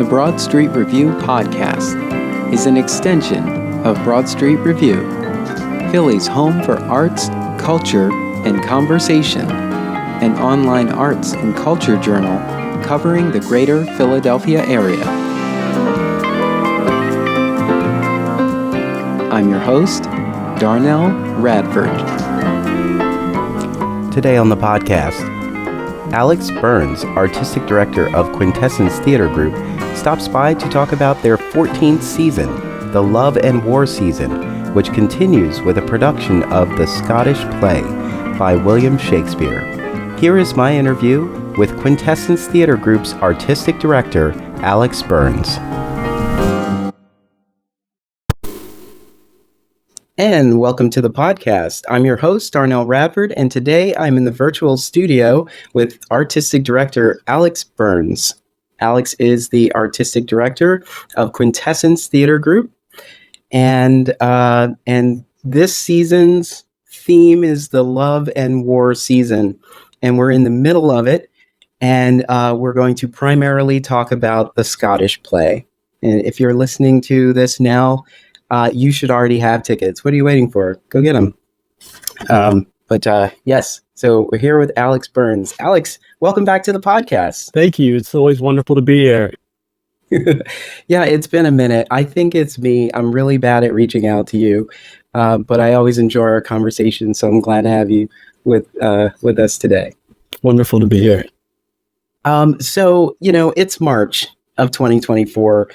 Broad Street Review podcast is an extension of Broad Street Review, Philly's home for arts, culture, and conversation, an online arts and culture journal covering the greater Philadelphia area. I'm your host, Darnelle Radford. Today on the podcast, Alex Burns, Artistic Director of Quintessence Theatre Group, stops by to talk about their 14th season, the Love and War season, which continues with a production of the Scottish play by William Shakespeare. Here is my interview with Quintessence Theatre Group's Artistic Director, Alex Burns. And welcome to the podcast. I'm your host, Darnelle Radford, and today I'm in the virtual studio with Artistic Director Alex Burns. Alex is the Artistic Director of Quintessence Theatre Group, and this season's theme is the Love and War season, and we're in the middle of it, and we're going to primarily talk about the Scottish play. And if you're listening to this now, you should already have tickets. What are you waiting for? Go get them. Yes, so we're here with Alex Burns. Alex, welcome back to the podcast. Thank you. It's always wonderful to be here. Yeah, it's been a minute. I think it's me. I'm really bad at reaching out to you, but I always enjoy our conversation, so I'm glad to have you with us today. Wonderful to be here. So, it's March of 2024.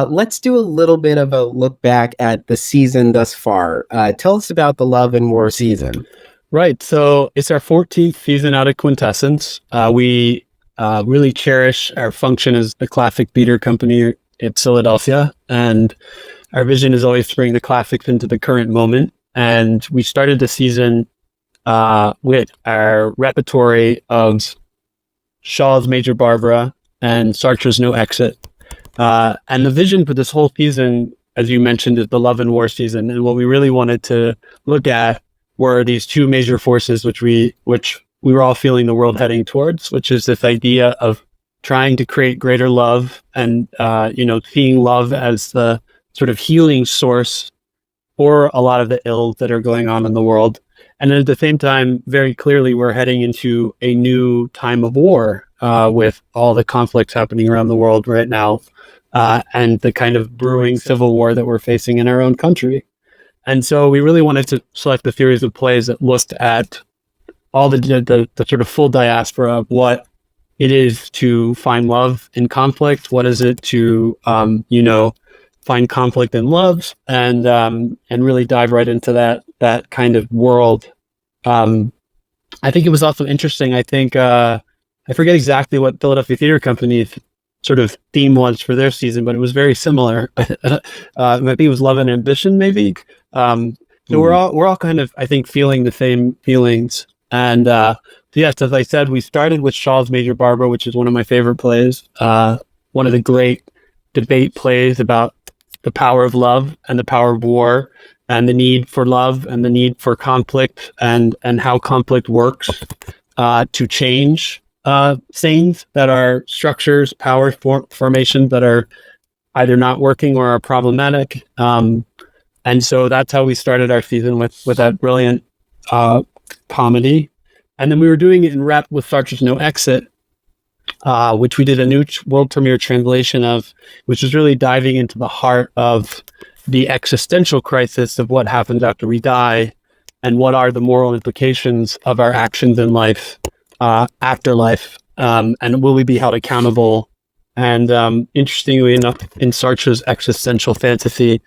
Let's do a little bit of a look back at the season thus far. Tell us about the Love and War season. Right. So it's our 14th season out at Quintessence. We really cherish our function as a classic theater company in Philadelphia. And our vision is always to bring the classics into the current moment. And we started the season with our repertory of Shaw's Major Barbara and Sartre's No Exit. And the vision for this whole season, as you mentioned, is the Love and War season. And what we really wanted to look at were these two major forces which we were all feeling the world heading towards, which is this idea of trying to create greater love and, seeing love as the sort of healing source for a lot of the ills that are going on in the world. And at the same time, very clearly, we're heading into a new time of war with all the conflicts happening around the world right now and the kind of brewing civil war that we're facing in our own country. And so we really wanted to select a series of plays that looked at all the sort of full diaspora of what it is to find love in conflict. What is it to, find conflict in love and really dive right into that kind of world. I think it was also interesting. I think, I forget exactly what Philadelphia Theater Company's sort of theme was for their season, but it was very similar. I think it was Love and Ambition, maybe. So we're all kind of, I think, feeling the same feelings. And yes, as I said, we started with Shaw's Major Barbara, which is one of my favorite plays. One of the great debate plays about the power of love and the power of war and the need for love and the need for conflict and how conflict works to change things that are structures, power formations that are either not working or are problematic. And so that's how we started our season with that brilliant comedy. And then we were doing it in rep with Sartre's No Exit, which we did a new world premiere translation of, which is really diving into the heart of the existential crisis of what happens after we die and what are the moral implications of our actions in life, after life, and will we be held accountable? And interestingly enough, in Sartre's existential fantasy,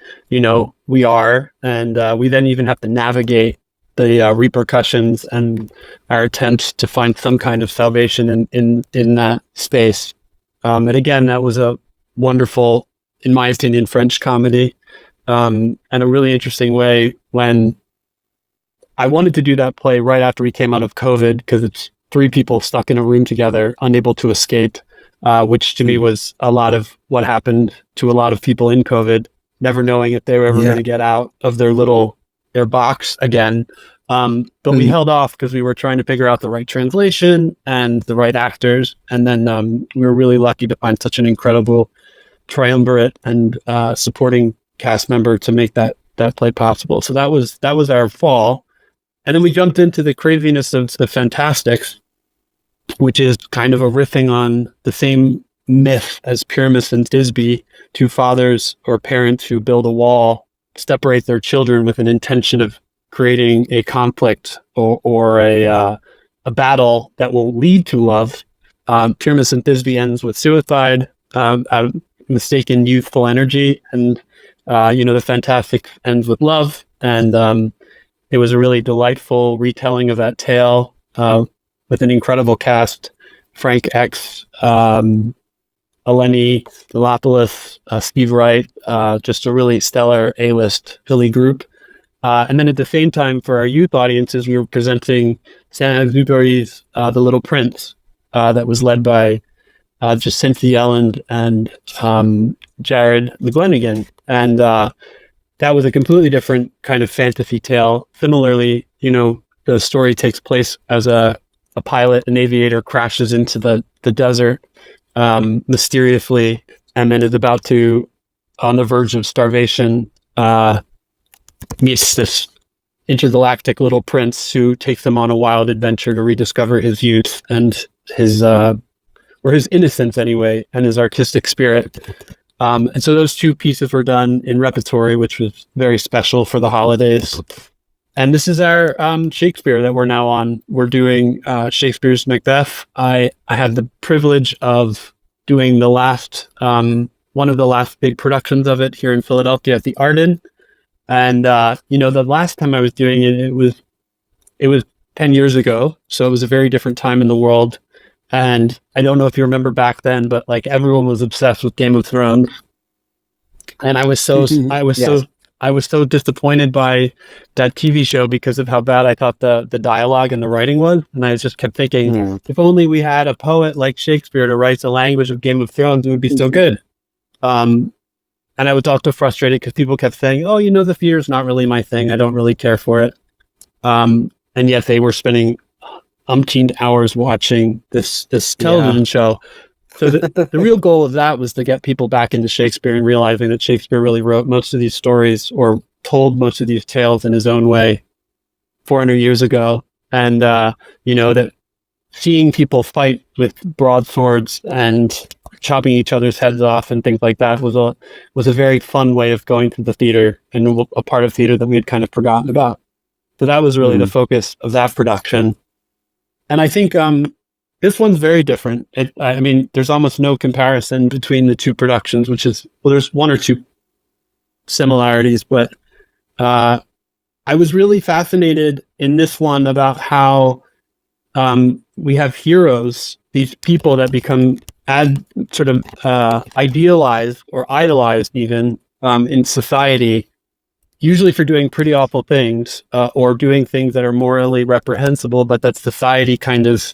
we are, and we then even have to navigate the repercussions and our attempts to find some kind of salvation in that space. And again, that was a wonderful, in my opinion, French comedy, and a really interesting way when I wanted to do that play right after we came out of COVID, because it's three people stuck in a room together, unable to escape, which to me was a lot of what happened to a lot of people in COVID, never knowing if they were ever going to get out of their box again. But we held off because we were trying to figure out the right translation and the right actors. And then we were really lucky to find such an incredible triumvirate and supporting cast member to make that play possible. So that was our fall. And then we jumped into the craziness of the Fantastics, which is kind of a riffing on the same myth as Pyramus and Thisbe, two fathers or parents who build a wall, separate their children with an intention of creating a conflict or a battle that will lead to love. Pyramus and Thisbe ends with suicide, mistaken youthful energy, and the Fantastic ends with love. And it was a really delightful retelling of that tale with an incredible cast: Frank X, Eleni Delopoulos, Steve Wright, just a really stellar A-list Philly group. And then at the same time, for our youth audiences, we were presenting Saint-Exupéry's The Little Prince, that was led by just Cynthia Elland and Jared McGlenigan. And that was a completely different kind of fantasy tale. Similarly, the story takes place as a pilot, an aviator, crashes into the desert mysteriously, and then is about to, on the verge of starvation, meets this intergalactic little prince who takes him on a wild adventure to rediscover his youth and his innocence anyway, and his artistic spirit. And so those two pieces were done in repertory, which was very special for the holidays. And this is our Shakespeare that we're now on. We're doing Shakespeare's Macbeth. I had the privilege of doing the last one of the last big productions of it here in Philadelphia at the Arden. And the last time I was doing it, it was 10 years ago, so it was a very different time in the world. And I don't know if you remember back then, but like everyone was obsessed with Game of Thrones, and I was so disappointed by that TV show because of how bad I thought the dialogue and the writing was. And I just kept thinking, if only we had a poet like Shakespeare to write the language of Game of Thrones, it would be so good. And I was also frustrated because people kept saying, "Oh, the theater is not really my thing. I don't really care for it." And yet they were spending umpteen hours watching this television show. So the real goal of that was to get people back into Shakespeare and realizing that Shakespeare really wrote most of these stories or told most of these tales in his own way 400 years ago. And, that seeing people fight with broadswords and chopping each other's heads off and things like that was a very fun way of going to the theater, and a part of theater that we had kind of forgotten about. So that was really the focus of that production. And I think this one's very different. There's almost no comparison between the two productions, there's one or two similarities, but I was really fascinated in this one about how we have heroes, these people that become idealized or idolized even in society, usually for doing pretty awful things or doing things that are morally reprehensible, but that society kind of,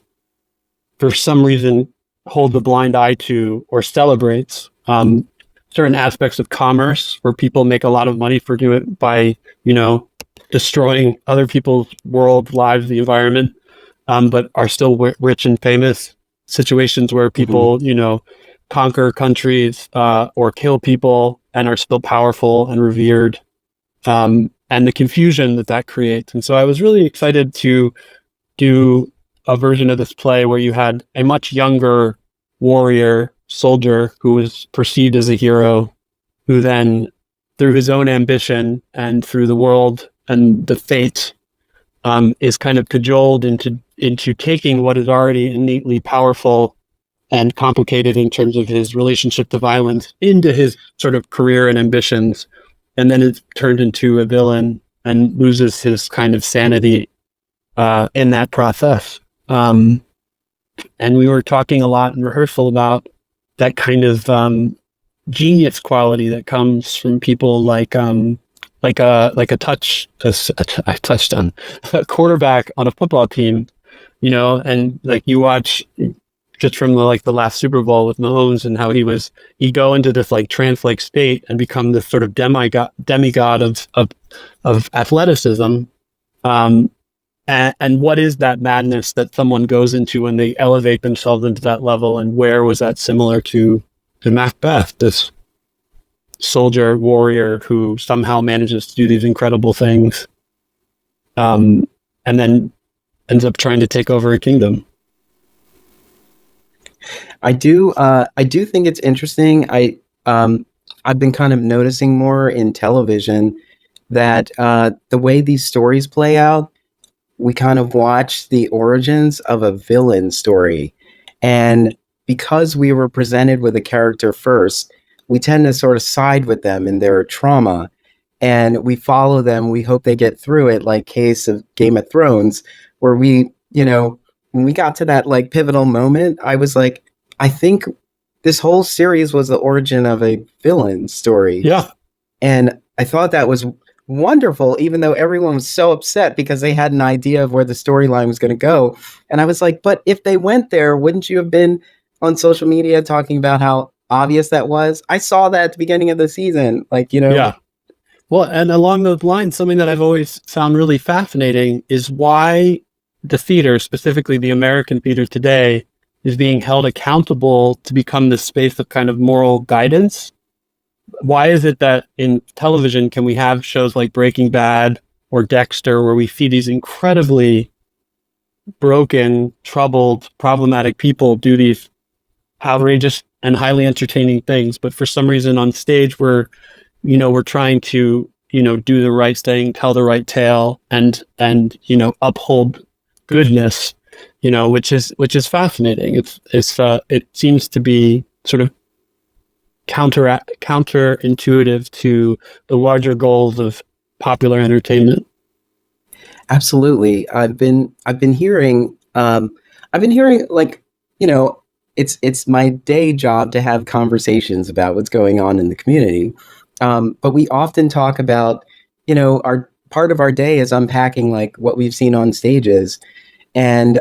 for some reason, holds a blind eye to or celebrates. Certain aspects of commerce where people make a lot of money for doing it by, destroying other people's world, lives, the environment, but are still rich and famous. Situations where people, conquer countries or kill people and are still powerful and revered. And the confusion that creates. And so I was really excited to do a version of this play where you had a much younger warrior soldier who was perceived as a hero, who then, through his own ambition and through the world and the fate, is kind of cajoled into taking what is already innately powerful and complicated in terms of his relationship to violence into his sort of career and ambitions. And then it's turned into a villain and loses his kind of sanity in that process. And we were talking a lot in rehearsal about that kind of genius quality that comes from people like a quarterback on a football team, and like you watch just from the last Super Bowl with Mahomes and how he'd go into this like trance-like state and become this sort of demigod of athleticism. And what is that madness that someone goes into when they elevate themselves into that level? And where was that similar to Macbeth, this soldier warrior who somehow manages to do these incredible things, and then ends up trying to take over a kingdom. I do think it's interesting. I've been kind of noticing more in television that the way these stories play out, we kind of watch the origins of a villain story. And because we were presented with a character first, we tend to sort of side with them in their trauma. And we follow them. We hope they get through it, like case of Game of Thrones, where we, when we got to that like pivotal moment, I was like, I think this whole series was the origin of a villain story. Yeah. And I thought that was wonderful, even though everyone was so upset because they had an idea of where the storyline was going to go. And I was like, but if they went there, wouldn't you have been on social media talking about how obvious that was? I saw that at the beginning of the season. Yeah. Well, and along those lines, something that I've always found really fascinating is why the theater, specifically the American theater today, is being held accountable to become this space of kind of moral guidance. Why is it that in television can we have shows like Breaking Bad or Dexter where we see these incredibly broken, troubled, problematic people do these outrageous and highly entertaining things, but for some reason on stage we're trying to do the right thing, tell the right tale, and uphold goodness, which is fascinating. It seems to be sort of counterintuitive to the larger goals of popular entertainment. Absolutely. I've been hearing like, it's my day job to have conversations about what's going on in the community. But we often talk about, our part of our day is unpacking like what we've seen on stages. And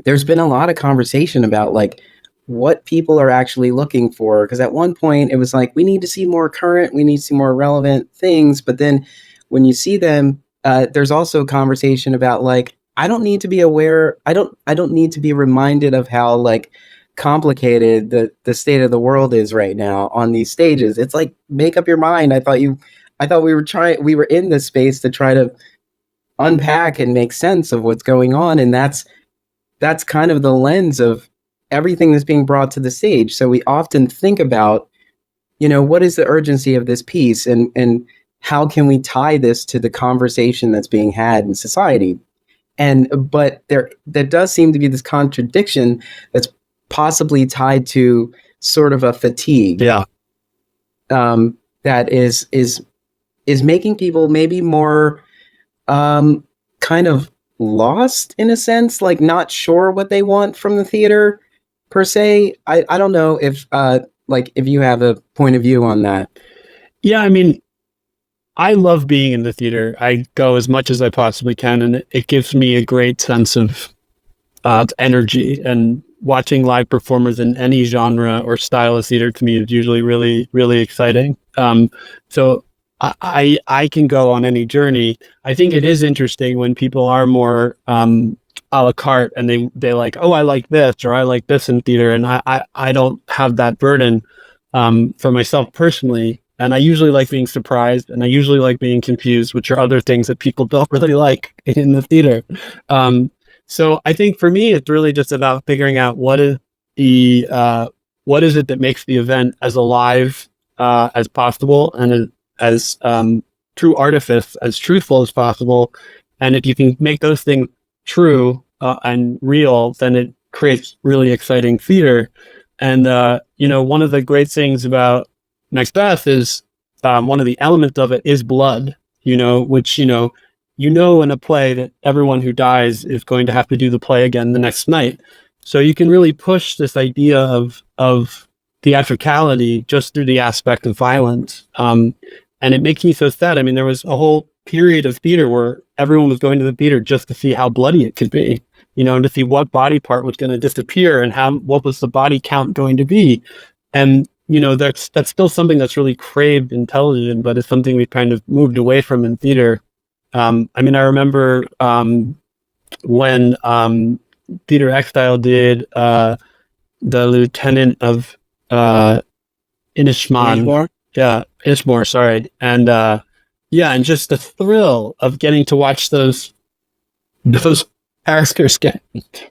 there's been a lot of conversation about like what people are actually looking for. Because at one point it was like, we need to see more current, we need to see more relevant things. But then when you see them, there's also a conversation about like, I don't need to be aware. I don't need to be reminded of how like complicated the state of the world is right now on these stages. It's like, make up your mind. I thought we were in this space to try to unpack and make sense of what's going on. And that's kind of the lens of everything that's being brought to the stage. So we often think about, what is the urgency of this piece and how can we tie this to the conversation that's being had in society? But there does seem to be this contradiction that's possibly tied to sort of a fatigue. Yeah. That is making people maybe more kind of lost in a sense, like not sure what they want from the theater per se. I don't know if if you have a point of view on that. Yeah, I mean, I love being in the theater. I go as much as I possibly can, and it gives me a great sense of energy. And watching live performers in any genre or style of theater to me is usually really, really exciting. So I can go on any journey. I think it is interesting when people are more a la carte and they like, oh, I like this or I like this in theater, and I don't have that burden for myself personally. And I usually like being surprised, and I usually like being confused, which are other things that people don't really like in the theater. So I think for me, it's really just about figuring out what is it that makes the event as alive as possible and as true artifice, as truthful as possible. And if you can make those things true and real, then it creates really exciting theater. And one of the great things about Macbeth is one of the elements of it is blood, which, in a play that everyone who dies is going to have to do the play again the next night. So you can really push this idea of theatricality just through the aspect of violence. And it makes me so sad. I mean, there was a whole period of theater where everyone was going to the theater just to see how bloody it could be, to see what body part was going to disappear and what was the body count going to be. And that's still something that's really craved in television, but it's something we've kind of moved away from in theater. I remember when Theater Exile did the Lieutenant of Inishmaan. Yeah, Ishmore, sorry. And and just the thrill of getting to watch those characters get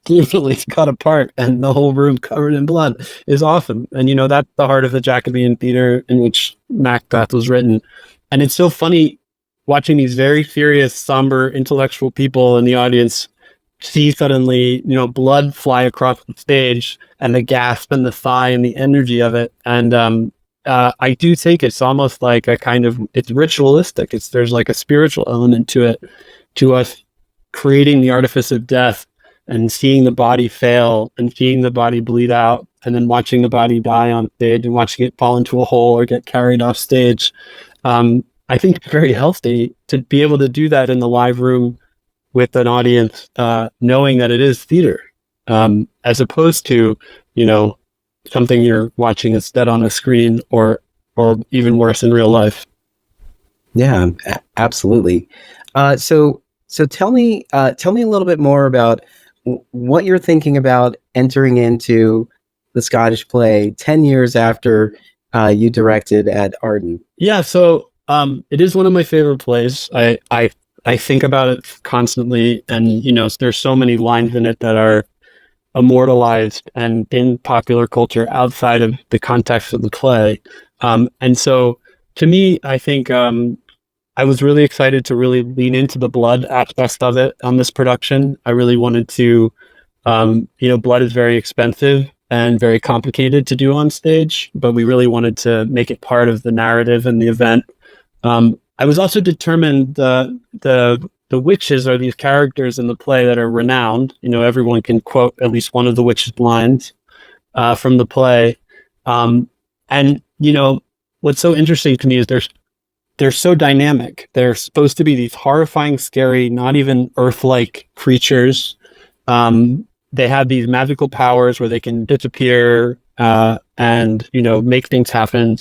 brutally cut apart and the whole room covered in blood is awesome. And that's the heart of the Jacobean theater in which Macbeth was written. And it's so funny watching these very serious, somber, intellectual people in the audience see suddenly, blood fly across the stage and the gasp and the sigh and the energy of it. And I do think it's almost like it's ritualistic. There's like a spiritual element to it, to us creating the artifice of death and seeing the body fail and seeing the body bleed out and then watching the body die on stage and watching it fall into a hole or get carried off stage. I think it's very healthy to be able to do that in the live room with an audience, knowing that it is theater, as opposed to, something you're watching instead on a screen or even worse in real life. Yeah, absolutely. So tell me a little bit more about what you're thinking about entering into the Scottish play 10 years after you directed at Arden. Yeah, so it is one of my favorite plays. I think about it constantly, and there's so many lines in it that are immortalized and in popular culture outside of the context of the play. And so to me, I think I was really excited to really lean into the blood aspect of it on this production. I really wanted to, blood is very expensive and very complicated to do on stage, but we really wanted to make it part of the narrative and the event. I was also determined the witches are these characters in the play that are renowned. Everyone can quote at least one of the witches' lines from the play. And what's so interesting to me is they're so dynamic. They're supposed to be these horrifying, scary, not even Earth-like creatures. They have these magical powers where they can disappear and make things happen.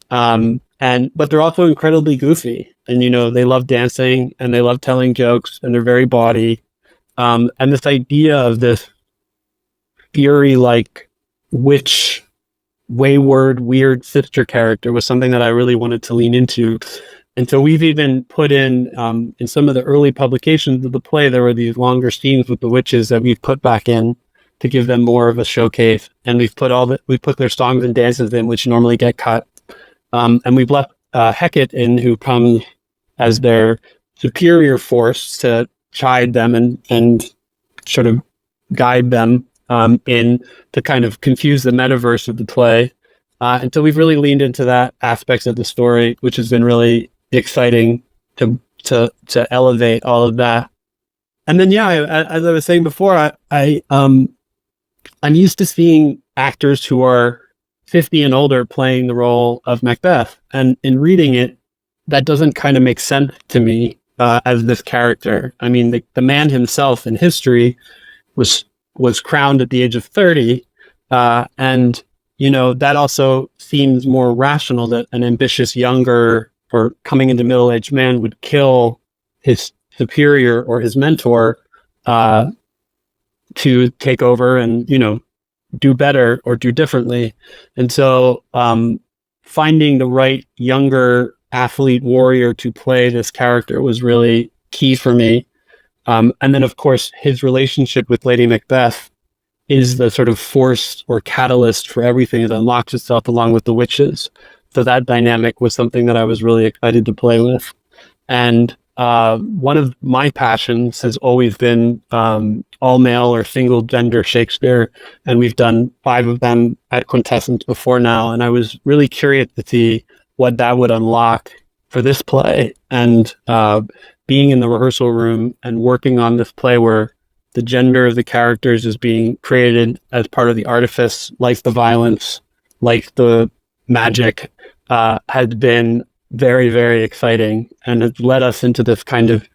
But they're also incredibly goofy, and they love dancing and they love telling jokes, and they're very bawdy. And this idea of this fury-like witch, wayward, weird sister character was something that I really wanted to lean into. And so we've even put in some of the early publications of the play, there were these longer scenes with the witches that we've put back in to give them more of a showcase. And we've put their songs and dances in, which normally get cut. And we've left Hecate in, who comes as their superior force to chide them and sort of guide them in to kind of confuse the metaverse of the play. And so we've really leaned into that aspect of the story, which has been really exciting to elevate all of that. And then, as I was saying before, I'm used to seeing actors who are 50 and older playing the role of Macbeth. And in reading it, that doesn't kind of make sense to me as this character. I mean, the man himself in history was crowned at the age of 30. And, that also seems more rational that an ambitious younger or coming into middle-aged man would kill his superior or his mentor to take over and, do better or do differently. And so finding the right younger athlete warrior to play this character was really key for me. And then, of course, his relationship with Lady Macbeth is the sort of force or catalyst for everything that unlocks itself along with the witches. So that dynamic was something that I was really excited to play with. And one of my passions has always been all male or single gender Shakespeare, and we've done 5 of them at Quintessence before now, and I was really curious to see what that would unlock for this play. And being in the rehearsal room and working on this play where the gender of the characters is being created as part of the artifice, like the violence, like the magic, has been very, very exciting, and has led us into this kind of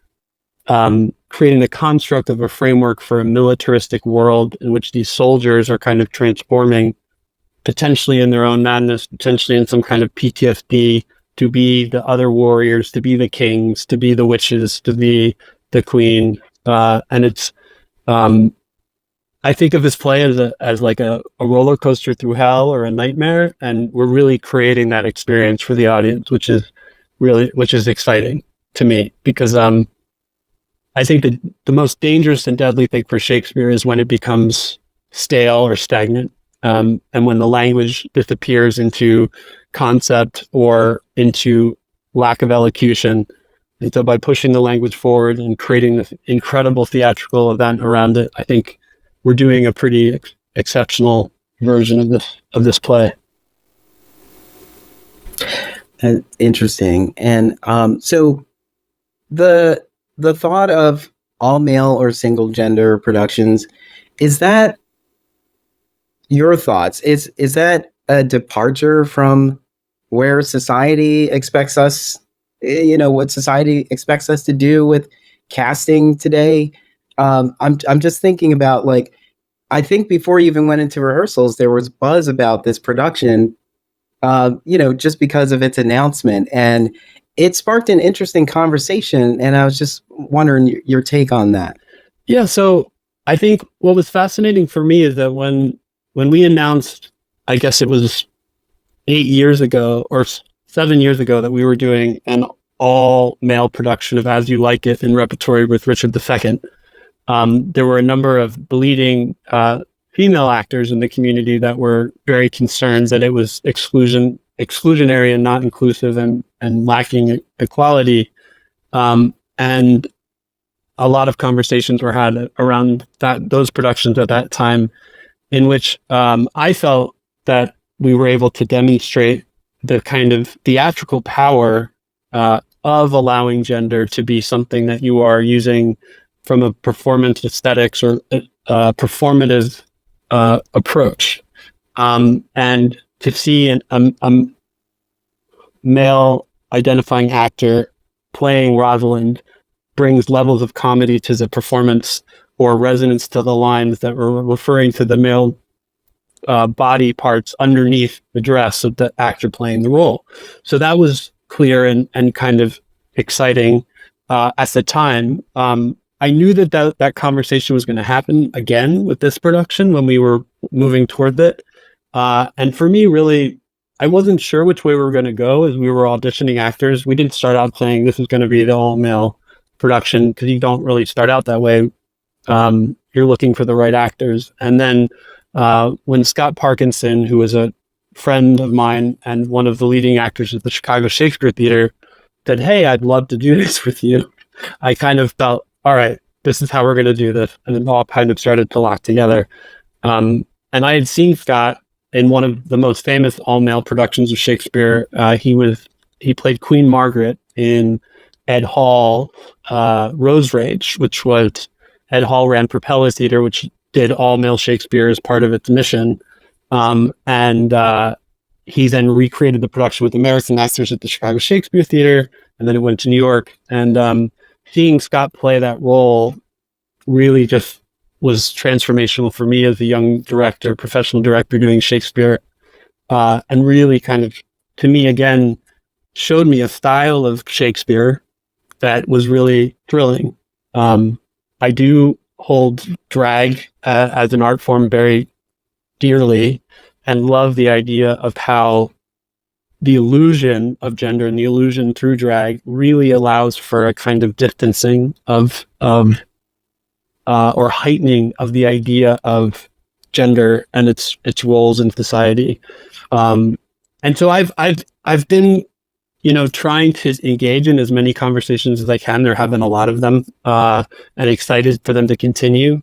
creating the construct of a framework for a militaristic world in which these soldiers are kind of transforming, potentially in their own madness, potentially in some kind of PTSD, to be the other warriors, to be the kings, to be the witches, to be the queen. And I think of this play as like a roller coaster through hell or a nightmare, and we're really creating that experience for the audience, which is exciting to me because I think that the most dangerous and deadly thing for Shakespeare is when it becomes stale or stagnant, and when the language disappears into concept or into lack of elocution. And so by pushing the language forward and creating this incredible theatrical event around it, I think we're doing a pretty exceptional version of this play. Interesting. And so the thought of all male or single gender productions, is that your thoughts? Is that a departure from where society expects us, what society expects us to do with casting today? I'm just thinking about, like, I think before you even went into rehearsals, there was buzz about this production, just because of its announcement, and it sparked an interesting conversation. And I was just wondering your take on that. Yeah. So I think what was fascinating for me is that when we announced, I guess it was 8 years ago or 7 years ago, that we were doing an all male production of As You Like It in repertory with Richard II, there were a number of bleeding female actors in the community that were very concerned that it was exclusionary and not inclusive and lacking equality. And a lot of conversations were had around those productions at that time, in which I felt that we were able to demonstrate the kind of theatrical power of allowing gender to be something that you are using from a performance aesthetics or performative approach. And to see a male identifying actor playing Rosalind brings levels of comedy to the performance or resonance to the lines that were referring to the male body parts underneath the dress of the actor playing the role. So that was clear and kind of exciting at the time. I knew that conversation was going to happen again with this production when we were moving toward it. And for me, really, I wasn't sure which way we were going to go as we were auditioning actors. We didn't start out saying this is going to be the all-male production, because you don't really start out that way. You're looking for the right actors. And then when Scott Parkinson, who was a friend of mine and one of the leading actors at the Chicago Shakespeare Theater, said, "Hey, I'd love to do this with you," I kind of felt, all right, this is how we're going to do this. And it all kind of started to lock together. And I had seen Scott in one of the most famous all-male productions of Shakespeare. He played Queen Margaret in Ed Hall, Rose Rage, which was Ed Hall ran Propeller Theater, which did all-male Shakespeare as part of its mission. And he then recreated the production with American actors at the Chicago Shakespeare Theater, and then it went to New York. And seeing Scott play that role really just was transformational for me as a young director, professional director doing Shakespeare, and really kind of, to me, again, showed me a style of Shakespeare that was really thrilling. I do hold drag as an art form very dearly, and love the idea of how the illusion of gender and the illusion through drag really allows for a kind of distancing of or heightening of the idea of gender and its roles in society. And so I've been, trying to engage in as many conversations as I can. There have been a lot of them, and excited for them to continue.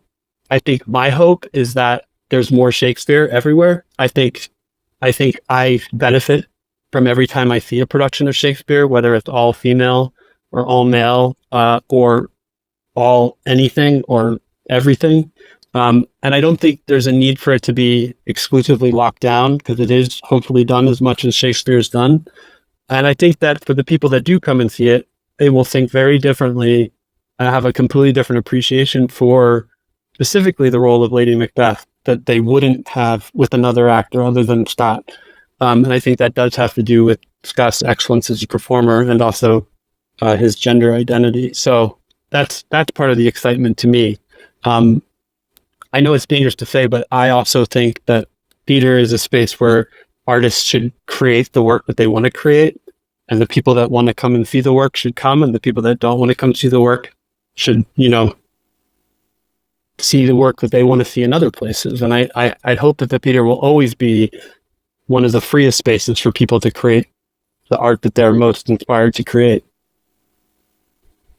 I think my hope is that there's more Shakespeare everywhere. I think I benefit from every time I see a production of Shakespeare, whether it's all female or all male, or all anything or everything. And I don't think there's a need for it to be exclusively locked down, because it is hopefully done as much as Shakespeare's done. And I think that for the people that do come and see it, they will think very differently and have a completely different appreciation for specifically the role of Lady Macbeth that they wouldn't have with another actor other than Scott. And I think that does have to do with Scott's excellence as a performer and also his gender identity. So that's part of the excitement to me. I I know it's dangerous to say, but I also think that theater is a space where artists should create the work that they want to create, and the people that want to come and see the work should come, and the people that don't want to come see the work should, see the work that they want to see in other places. And I'd hope that the theater will always be one of the freest spaces for people to create the art that they're most inspired to create.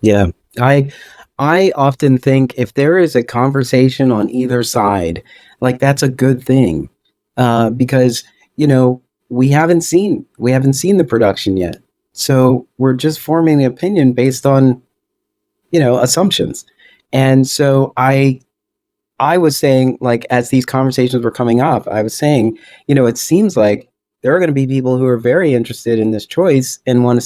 Yeah. I often think if there is a conversation on either side, like that's a good thing, because we haven't seen the production yet, so we're just forming an opinion based on assumptions. And so I was saying, like, as these conversations were coming up, I was saying, it seems like there are going to be people who are very interested in this choice and want to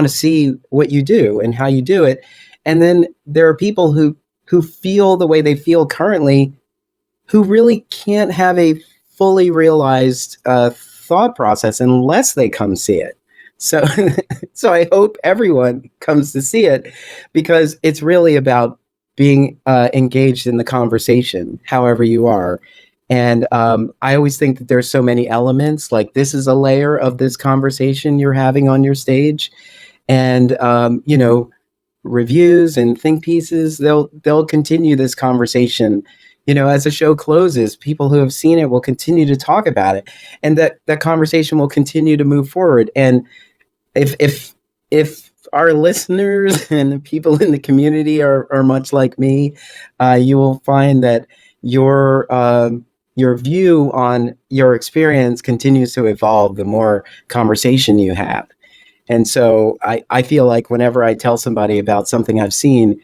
see what you do and how you do it. And then there are people who feel the way they feel currently, who really can't have a fully realized thought process unless they come see it. So, so I hope everyone comes to see it, because it's really about being engaged in the conversation, however you are. And I always think that there's so many elements, like this is a layer of this conversation you're having on your stage. And, reviews and think pieces, they'll continue this conversation. As the show closes, people who have seen it will continue to talk about it, and that conversation will continue to move forward. And if our listeners and the people in the community are much like me, you will find that your view on your experience continues to evolve the more conversation you have. And so I feel like whenever I tell somebody about something I've seen,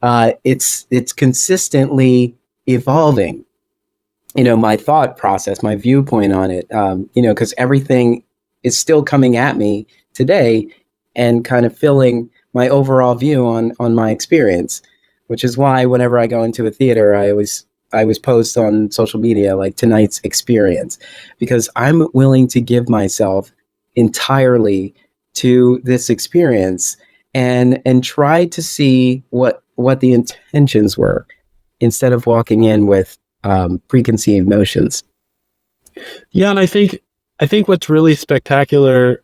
it's consistently evolving, my thought process, my viewpoint on it, because everything is still coming at me today and kind of filling my overall view on my experience, which is why whenever I go into a theater, I always post on social media, like, tonight's experience, because I'm willing to give myself entirely to this experience and try to see what the intentions were, instead of walking in with preconceived notions. Yeah, and I think what's really spectacular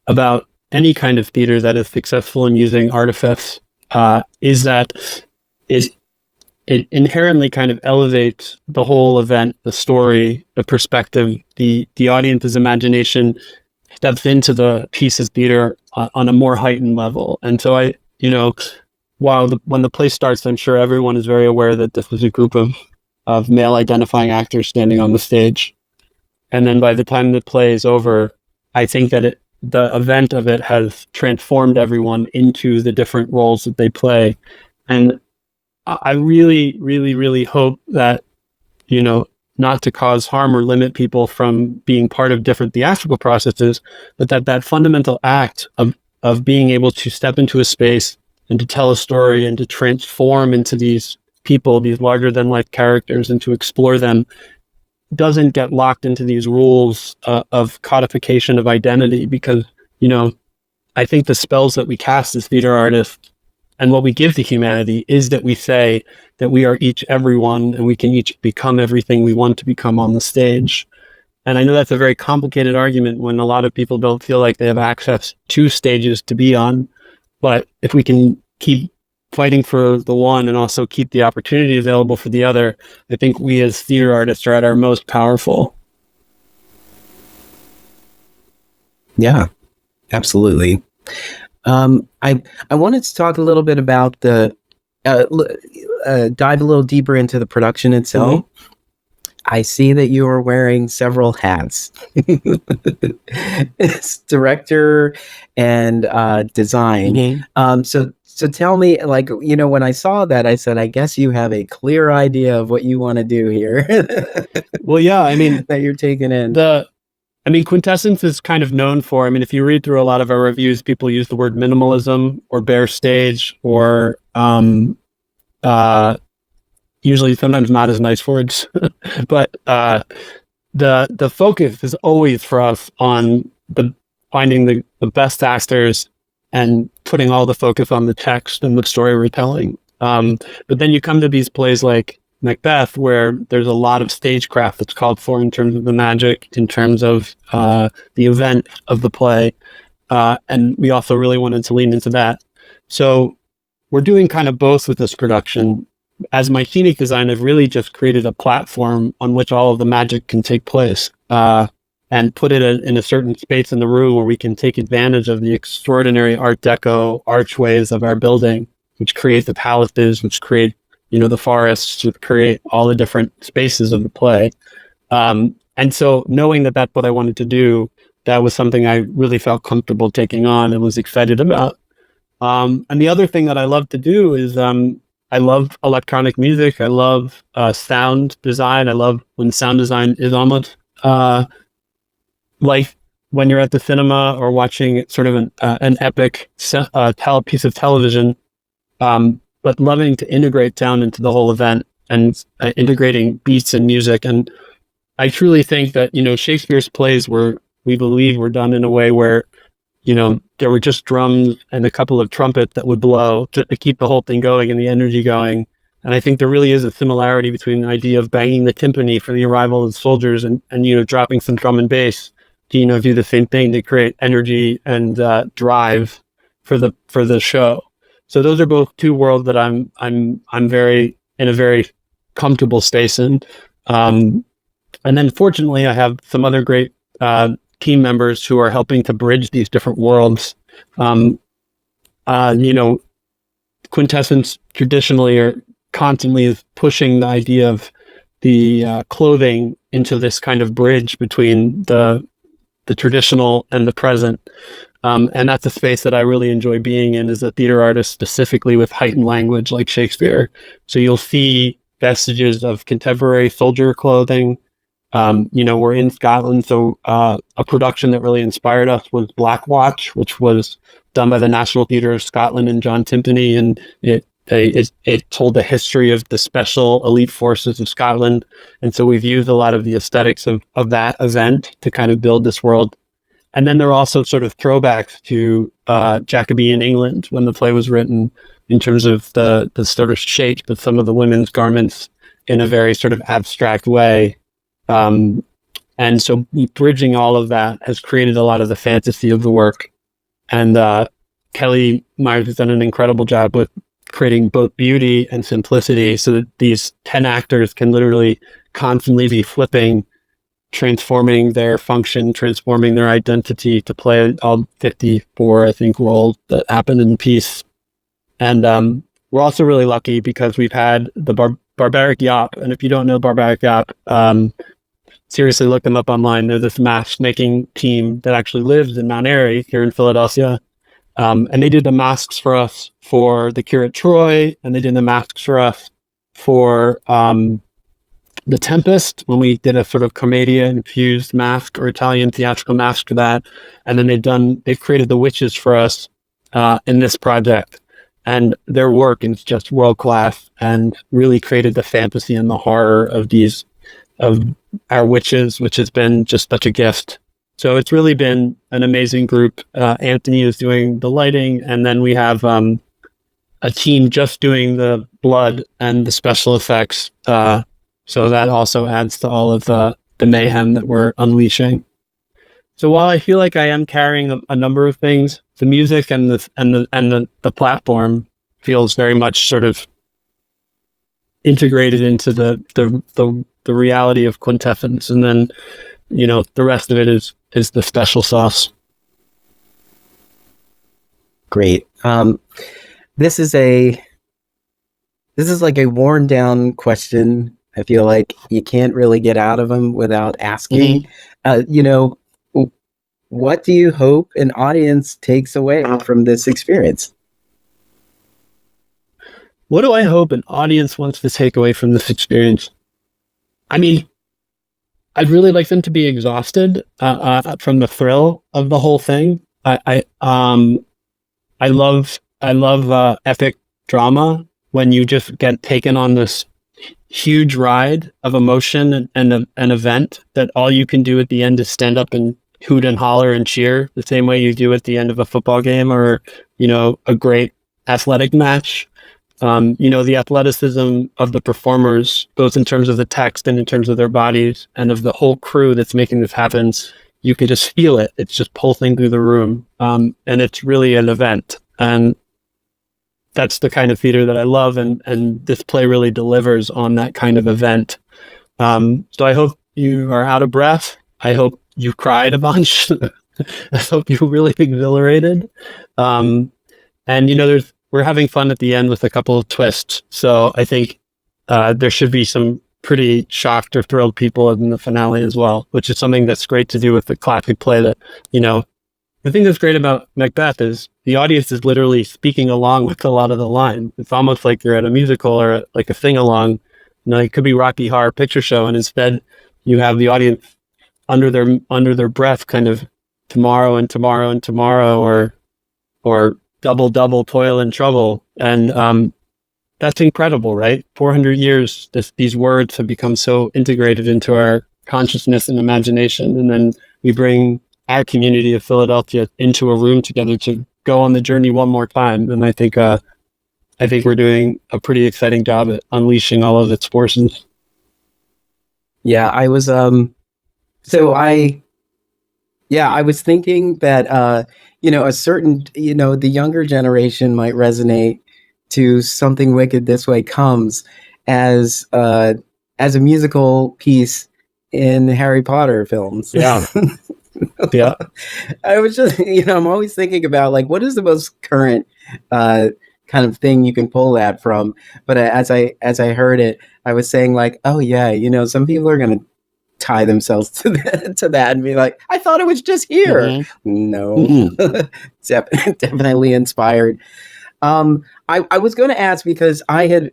about any kind of theater that is successful in using artifice is that it inherently kind of elevates the whole event, the story, the perspective, the audience's imagination steps into the piece of theater on a more heightened level. And so when the play starts, I'm sure everyone is very aware that this was a group of male identifying actors standing on the stage. And then by the time the play is over, I think that the event of it has transformed everyone into the different roles that they play. And I really, really, really hope that, not to cause harm or limit people from being part of different theatrical processes, but that fundamental act of being able to step into a space and to tell a story and to transform into these people, these larger than life characters, and to explore them, doesn't get locked into these rules of codification of identity. Because, I think the spells that we cast as theater artists and what we give to humanity is that we say that we are each everyone, and we can each become everything we want to become on the stage. And I know that's a very complicated argument when a lot of people don't feel like they have access to stages to be on. But if we can keep fighting for the one and also keep the opportunity available for the other, I think we as theater artists are at our most powerful. Yeah, absolutely. I wanted to talk a little bit about the dive a little deeper into the production itself. Mm-hmm. I see that you are wearing several hats. It's director and design. Mm-hmm. So tell me, like, when I saw that, I said, I guess you have a clear idea of what you want to do here. Well, yeah, I mean, that you're taking in. Quintessence is kind of known for, if you read through a lot of our reviews, people use the word minimalism or bare stage or usually sometimes not as nice words, but the focus is always for us on finding the best actors and putting all the focus on the text and the story we're telling. But then you come to these plays like Macbeth, where there's a lot of stagecraft that's called for in terms of the magic, in terms of the event of the play. And we also really wanted to lean into that. So we're doing kind of both with this production. As my scenic design, I've really just created a platform on which all of the magic can take place, and put it in a certain space in the room where we can take advantage of the extraordinary Art Deco archways of our building, which create the palaces, which create, the forests, which create all the different spaces of the play. And so knowing that that's what I wanted to do, that was something I really felt comfortable taking on and was excited about. And the other thing that I love to do is I love electronic music. I love sound design. I love when sound design is almost like when you're at the cinema or watching sort of an epic piece of television, but loving to integrate sound into the whole event and integrating beats and music. And I truly think that, Shakespeare's plays we believe were done in a way where, there were just drums and a couple of trumpets that would blow to keep the whole thing going and the energy going. And I think there really is a similarity between the idea of banging the timpani for the arrival of soldiers and dropping some drum and bass to, do the same thing to create energy and drive for the show. So those are both two worlds that I'm very in a very comfortable space in. And then fortunately, I have some other great team members who are helping to bridge these different worlds. Quintessence traditionally or constantly is pushing the idea of the clothing into this kind of bridge between the traditional and the present. And that's a space that I really enjoy being in as a theater artist, specifically with heightened language like Shakespeare. So you'll see vestiges of contemporary soldier clothing. We're in Scotland, so a production that really inspired us was Black Watch, which was done by the National Theatre of Scotland and John Timpany, and it told the history of the special elite forces of Scotland. And so we've used a lot of the aesthetics of that event to kind of build this world. And then there are also sort of throwbacks to Jacobean England when the play was written, in terms of the sort of shape of some of the women's garments in a very sort of abstract way. And so bridging all of that has created a lot of the fantasy of the work. And Kelly Myers has done an incredible job with creating both beauty and simplicity so that these 10 actors can literally constantly be flipping, transforming their function, transforming their identity to play all 54, I think, roles that happen in the piece. And we're also really lucky because we've had the Barbaric Yop. And if you don't know Barbaric Yop, seriously look them up online. They're this mask making team that actually lives in Mount Airy here in Philadelphia. And they did the masks for us for The Cure at Troy, and they did the masks for us for The Tempest, when we did a sort of commedia infused mask or Italian theatrical mask for that. And then they've created the witches for us in this project. And their work is just world class and really created the fantasy and the horror of our witches, which has been just such a gift. So it's really been an amazing group. Anthony is doing the lighting, and then we have a team just doing the blood and the special effects. So that also adds to all of the mayhem that we're unleashing. So while I feel like I am carrying a number of things, the music and the platform feels very much sort of integrated into the reality of Quintessence, and then the rest of it is the special sauce. Great. This is like a worn down question. I feel like you can't really get out of them without asking. What do you hope an audience takes away from this experience? What do I hope an audience wants to take away from this experience? I mean, I'd really like them to be exhausted from the thrill of the whole thing. I love epic drama when you just get taken on this huge ride of emotion and an event that all you can do at the end is stand up and hoot and holler and cheer the same way you do at the end of a football game or a great athletic match. The athleticism of the performers, both in terms of the text and in terms of their bodies and of the whole crew that's making this happen. You could just feel it. It's just pulsing through the room. And it's really an event. And that's the kind of theater that I love. And this play really delivers on that kind of event. So I hope you are out of breath. I hope you cried a bunch. I hope you're really exhilarated. We're having fun at the end with a couple of twists. So I think there should be some pretty shocked or thrilled people in the finale as well, which is something that's great to do with the classic play. That, the thing that's great about Macbeth is the audience is literally speaking along with a lot of the lines. It's almost like you're at a musical or like a sing-along. It could be Rocky Horror Picture Show, and instead you have the audience under their breath, kind of tomorrow and tomorrow and tomorrow, or double toil and trouble. And that's incredible, right? 400 years, these words have become so integrated into our consciousness and imagination. And then we bring our community of Philadelphia into a room together to go on the journey one more time. And I think we're doing a pretty exciting job at unleashing all of its forces. Yeah, I was thinking that a certain, the younger generation might resonate to Something Wicked This Way Comes as a musical piece in Harry Potter films. Yeah. Yeah. I was just, I'm always thinking about like, what is the most current kind of thing you can pull that from? But as I heard it, I was saying like, oh yeah, some people are going to tie themselves to that and be like, I thought it was just here. Mm-hmm. No, mm-hmm. Definitely inspired. I was going to ask because I had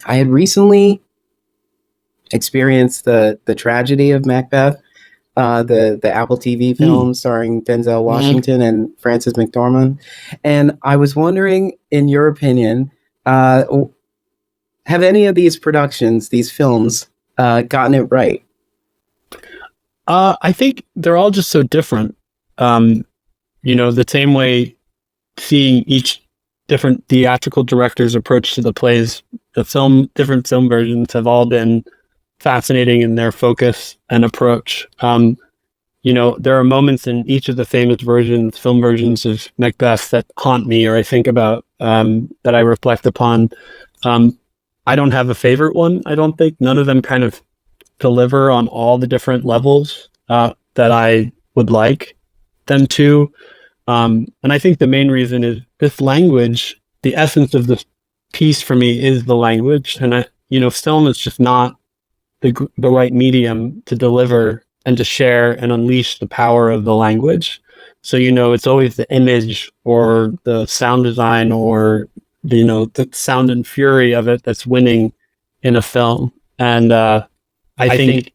I had recently experienced the tragedy of Macbeth, the Apple TV film starring Denzel Washington and Frances McDormand, and I was wondering, in your opinion, have any of these productions, these films, gotten it right? I think they're all just so different. The same way, seeing each different theatrical director's approach to the plays, different film versions have all been fascinating in their focus and approach. There are moments in each of the famous film versions of Macbeth that haunt me or I think about, that I reflect upon. I don't have a favorite one. I don't think. None of them kind of deliver on all the different levels that I would like them to. And I think the main reason is this language, the essence of this piece for me is the language. And film is just not the right medium to deliver and to share and unleash the power of the language. So, it's always the image or the sound design or, the sound and fury of it that's winning in a film. And I think,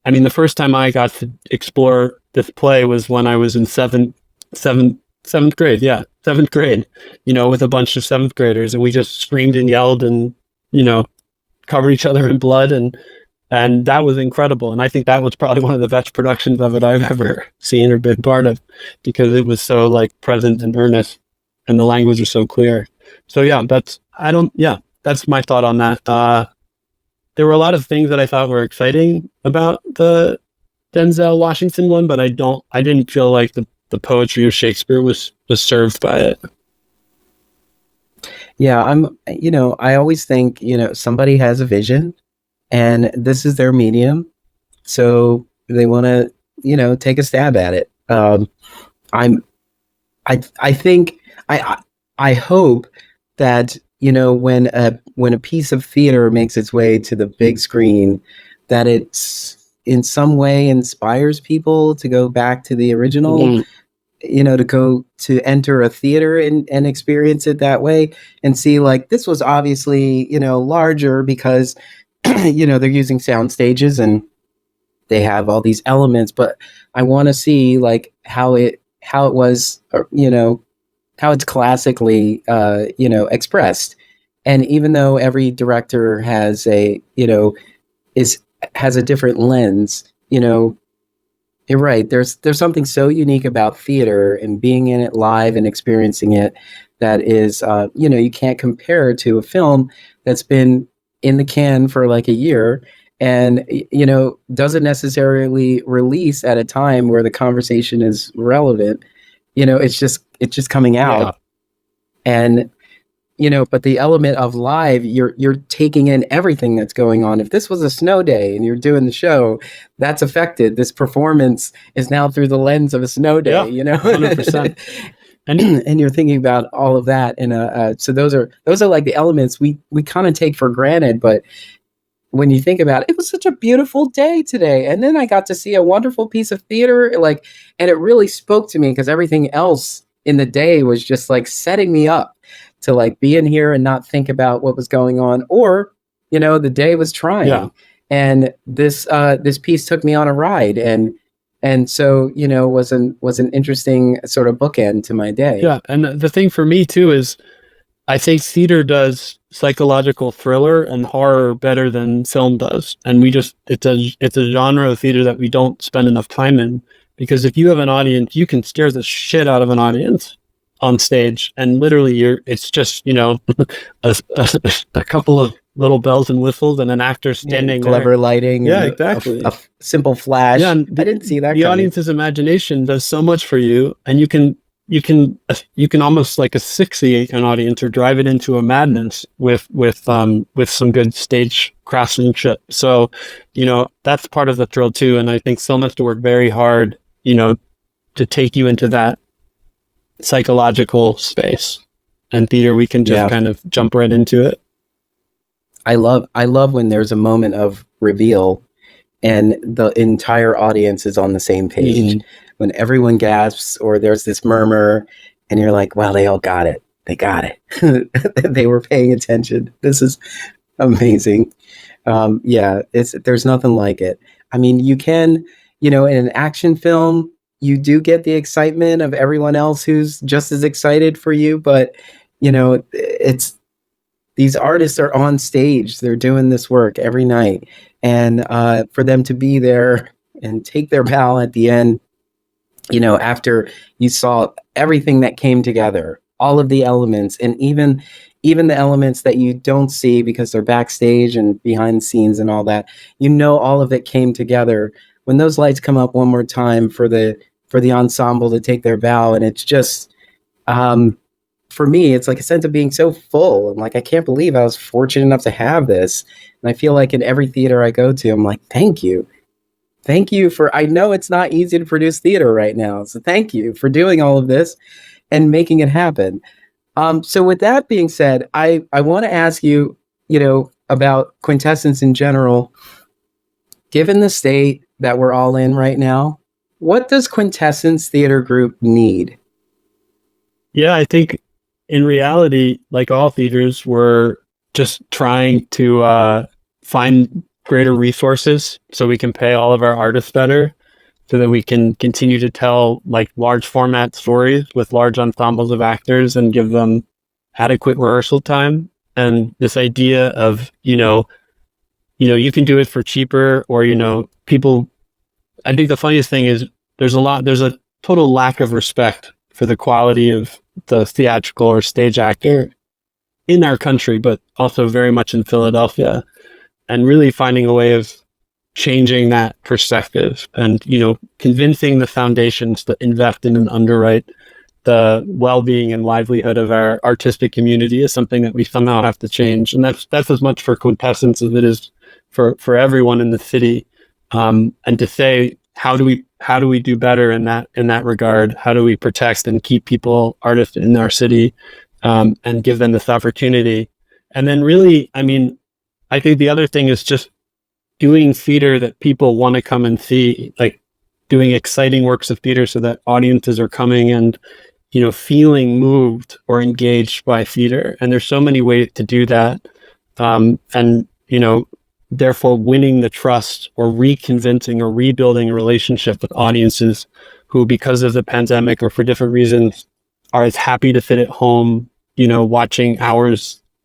the first time I got to explore this play was when I was in seventh grade. Yeah, seventh grade, with a bunch of seventh graders, and we just screamed and yelled and, covered each other in blood. And that was incredible. And I think that was probably one of the best productions of it I've ever seen or been part of, because it was so like present and earnest and the language was so clear. So yeah, that's my thought on that. There were a lot of things that I thought were exciting about the Denzel Washington one, but I didn't feel like the poetry of Shakespeare was served by it. Yeah, I always think, somebody has a vision and this is their medium. So they want to, take a stab at it. I hope that, when a piece of theater makes its way to the big screen, that it's in some way inspires people to go back to the original, to go to enter a theater and experience it that way and see like, this was obviously, larger because, they're using sound stages and they have all these elements, but I want to see like how it was, how it's classically, expressed. And even though every director has a, has a different lens, You're right. There's something so unique about theater and being in it live and experiencing it that is, you can't compare to a film that's been in the can for like a year and, doesn't necessarily release at a time where the conversation is relevant. It's just coming out. Yeah. And but the element of live, you're taking in everything that's going on. If this was a snow day and you're doing the show, that's affected. This performance is now through the lens of a snow day, Yeah, 100%. And you're thinking about all of that. And so those are like the elements we kind of take for granted. But when you think about it, it was such a beautiful day today. And then I got to see a wonderful piece of theater, and it really spoke to me because everything else in the day was just like setting me up to like be in here and not think about what was going on, or the day was trying. Yeah. And this piece took me on a ride, and so was an interesting sort of bookend to my day. Yeah, and the thing for me too is I think theater does psychological thriller and horror better than film does, and it's a genre of theater that we don't spend enough time in, because if you have an audience, you can scare the shit out of an audience on stage, and literally it's just a couple of little bells and whistles and an actor standing clever there. lighting. Yeah, and exactly. A simple flash. Yeah, and I didn't see that. The audience's imagination does so much for you, and you can almost like asphyxiate an audience or drive it into a madness with some good stage craftsmanship. So that's part of the thrill too, and I think film has to work very hard to take you into that psychological space, and theater we can just kind of jump right into it. I love when there's a moment of reveal and the entire audience is on the same page. Mm-hmm. When everyone gasps or there's this murmur and you're like, wow, they all got it. They got it. They were paying attention. This is amazing. There's nothing like it. I mean, you can, in an action film, you do get the excitement of everyone else who's just as excited for you, but it's these artists are on stage. They're doing this work every night, and for them to be there and take their bow at the end, after you saw everything that came together, all of the elements, and even the elements that you don't see because they're backstage and behind the scenes and all that, all of it came together. When those lights come up one more time for the ensemble to take their bow, and it's just, for me, it's like a sense of being so full. And like, I can't believe I was fortunate enough to have this. And I feel like in every theater I go to, I'm like, thank you. Thank you I know it's not easy to produce theater right now. So thank you for doing all of this and making it happen. So with that being said, I want to ask you, about Quintessence in general. Given the state that we're all in right now, what does Quintessence Theater Group need? Yeah, I think in reality, like all theaters, we're just trying to find greater resources so we can pay all of our artists better, so that we can continue to tell like large format stories with large ensembles of actors and give them adequate rehearsal time. And this idea of, you can do it for cheaper, or, people, I think the funniest thing is there's a total lack of respect for the quality of the theatrical or stage actor in our country, but also very much in Philadelphia, and really finding a way of changing that perspective and, convincing the foundations to invest in and underwrite the well-being and livelihood of our artistic community is something that we somehow have to change. And that's as much for Quintessence as it is for everyone in the city. And to say, how do we do better in that regard? How do we protect and keep artists in our city, and give them this opportunity? And then really, I mean, I think the other thing is just doing theater that people want to come and see, like doing exciting works of theater so that audiences are coming and, feeling moved or engaged by theater. And there's so many ways to do that. And, therefore winning the trust or reconvincing or rebuilding a relationship with audiences who, because of the pandemic or for different reasons, are as happy to sit at home, watching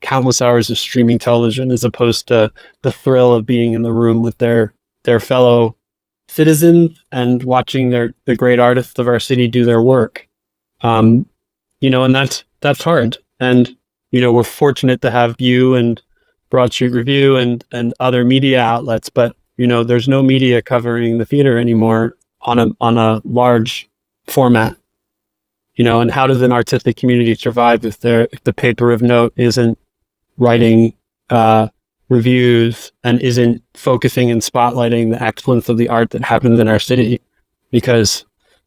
countless hours of streaming television, as opposed to the thrill of being in the room with their fellow citizens and watching the great artists of our city do their work. And that's hard. And, we're fortunate to have you and Broad Street Review and other media outlets, but, there's no media covering the theater anymore on a large format. And how does an artistic community survive if the paper of note isn't writing reviews and isn't focusing and spotlighting the excellence of the art that happens in our city? Because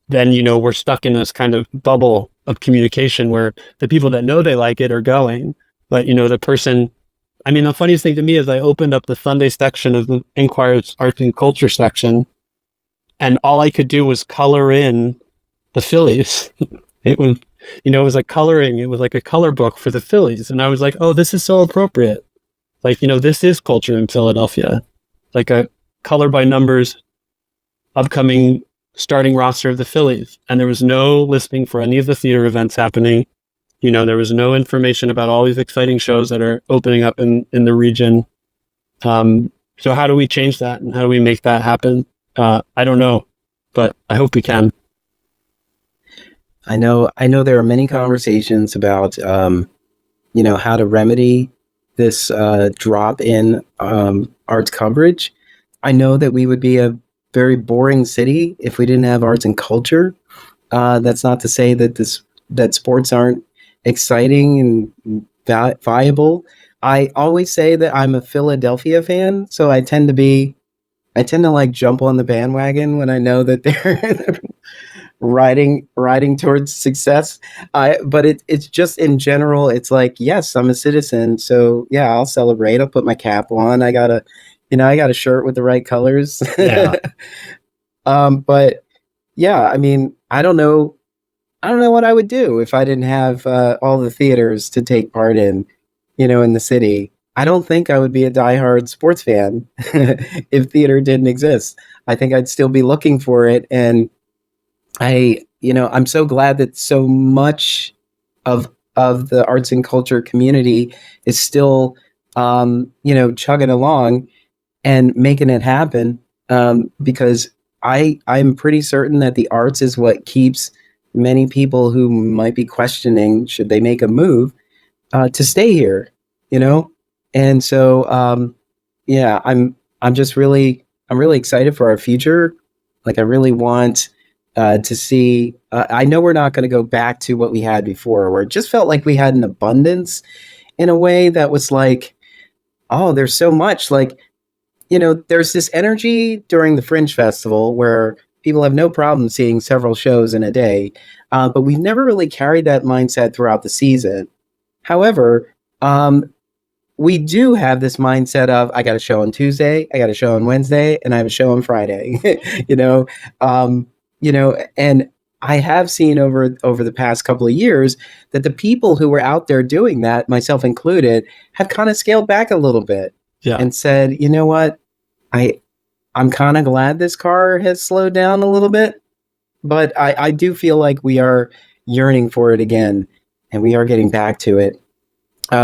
then, we're stuck in this kind of bubble of communication where the people that know they like it are going, but, the funniest thing to me is I opened up the Sunday section of the Enquirer's Arts and Culture section, and all I could do was color in the Phillies. It was, it was like coloring. It was like a color book for the Phillies. And I was like, oh, this is so appropriate. Like, this is culture in Philadelphia. Like a color by numbers, upcoming starting roster of the Phillies. And there was no listing for any of the theater events happening. There was no information about all these exciting shows that are opening up in the region. So how do we change that? And how do we make that happen? I don't know, but I hope we can. I know there are many conversations about, how to remedy this drop in arts coverage. I know that we would be a very boring city if we didn't have arts and culture. That's not to say that sports aren't exciting and viable. I always say that I'm a Philadelphia fan, so I tend to like jump on the bandwagon when I know that they're riding towards success. But it's just in general, it's like, yes, I'm a citizen, so yeah, I'll celebrate. I'll put my cap on. I got a shirt with the right colors. Yeah. But yeah, I don't know what I would do if I didn't have all the theaters to take part in the city. I don't think I would be a diehard sports fan if theater didn't exist. I think I'd still be looking for it. And I'm so glad that so much of the arts and culture community is still, chugging along and making it happen. Because I'm pretty certain that the arts is what keeps many people who might be questioning, should they make a move, to stay here, And so, I'm really excited for our future. Like, I really want to see, I know we're not going to go back to what we had before, where it just felt like we had an abundance in a way that was like, oh, there's so much. Like, there's this energy during the Fringe Festival where people have no problem seeing several shows in a day, but we've never really carried that mindset throughout the season. However, we do have this mindset of, I got a show on Tuesday, I got a show on Wednesday, and I have a show on Friday. And I have seen over the past couple of years that the people who were out there doing that, myself included, have kind of scaled back a little bit. Yeah. And said, you know what, I'm kind of glad this car has slowed down a little bit, but I do feel like we are yearning for it again, and we are getting back to it,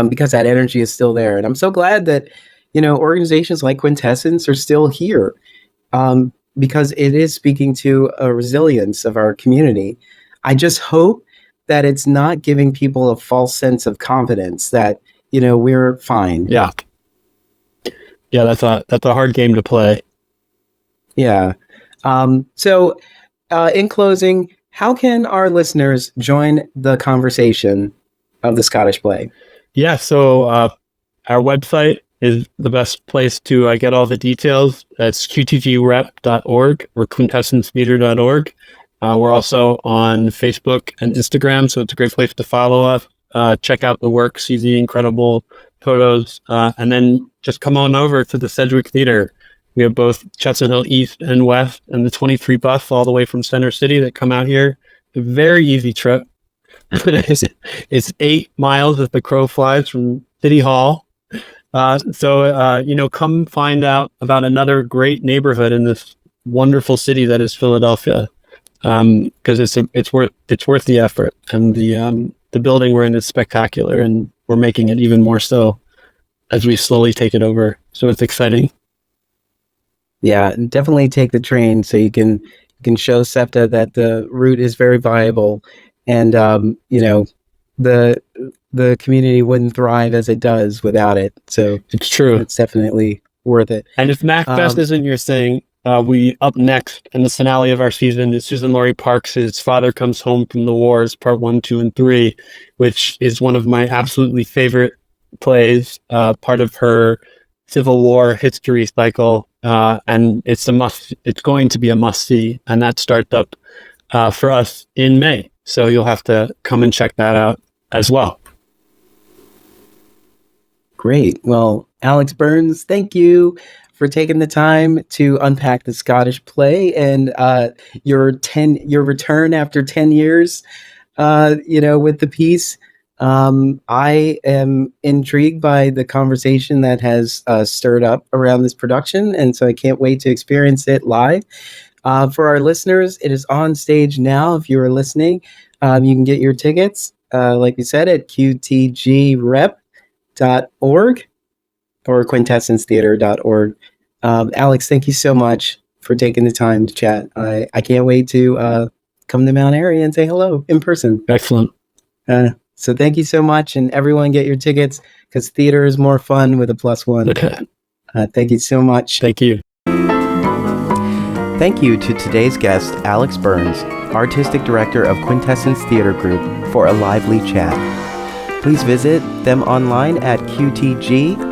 because that energy is still there. And I'm so glad that, organizations like Quintessence are still here, because it is speaking to a resilience of our community. I just hope that it's not giving people a false sense of confidence that, we're fine. Yeah. Yeah, that's a hard game to play. Yeah. So, in closing, how can our listeners join the conversation of the Scottish play? Yeah, so our website is the best place to get all the details. That's qtgrep.org or quintessencetheater.org. We're also on Facebook and Instagram, so it's a great place to follow us. Check out the work, see the incredible photos, and then just come on over to the Sedgwick Theater. We have both Chestnut Hill East and West and the 23 bus all the way from Center City that come out here. A very easy trip. It's 8 miles as the crow flies from City Hall. So come find out about another great neighborhood in this wonderful city that is Philadelphia. Because it's worth the effort, and the building we're in is spectacular, and we're making it even more so as we slowly take it over. So it's exciting. Yeah, definitely take the train so you can show SEPTA that the route is very viable, and the community wouldn't thrive as it does without it. So It's true. it's definitely worth it. And if Macbeth isn't your thing, we up next in the finale of our season is Susan Laurie Parks' Father Comes Home from the Wars, Part 1, 2, and 3, which is one of my absolutely favorite plays, part of her Civil War history cycle, and it's going to be a must-see, and that starts up for us in May. So you'll have to come and check that out as well. Great. Well, Alex Burns, thank you for taking the time to unpack the Scottish play and your return after 10 years, with the piece. I am intrigued by the conversation that has stirred up around this production, and so I can't wait to experience it live. For our listeners, it is on stage now. If you are listening, you can get your tickets, like we said, at qtgrep.org or quintessencetheater.org. Alex, thank you so much for taking the time to chat. I can't wait to come to Mount Airy and say hello in person. Excellent. So thank you so much, and everyone get your tickets because theater is more fun with a +1. Okay. Thank you so much. Thank you. Thank you to today's guest, Alex Burns, Artistic Director of Quintessence Theater Group, for a lively chat. Please visit them online at qtgrep.org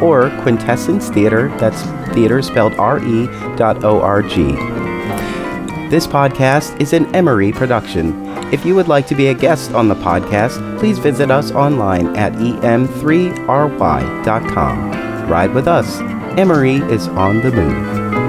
or Quintessence Theater, that's theater spelled re.org. This podcast is an Emory production. If you would like to be a guest on the podcast, please visit us online at em3ry.com. Ride with us. Emory is on the move.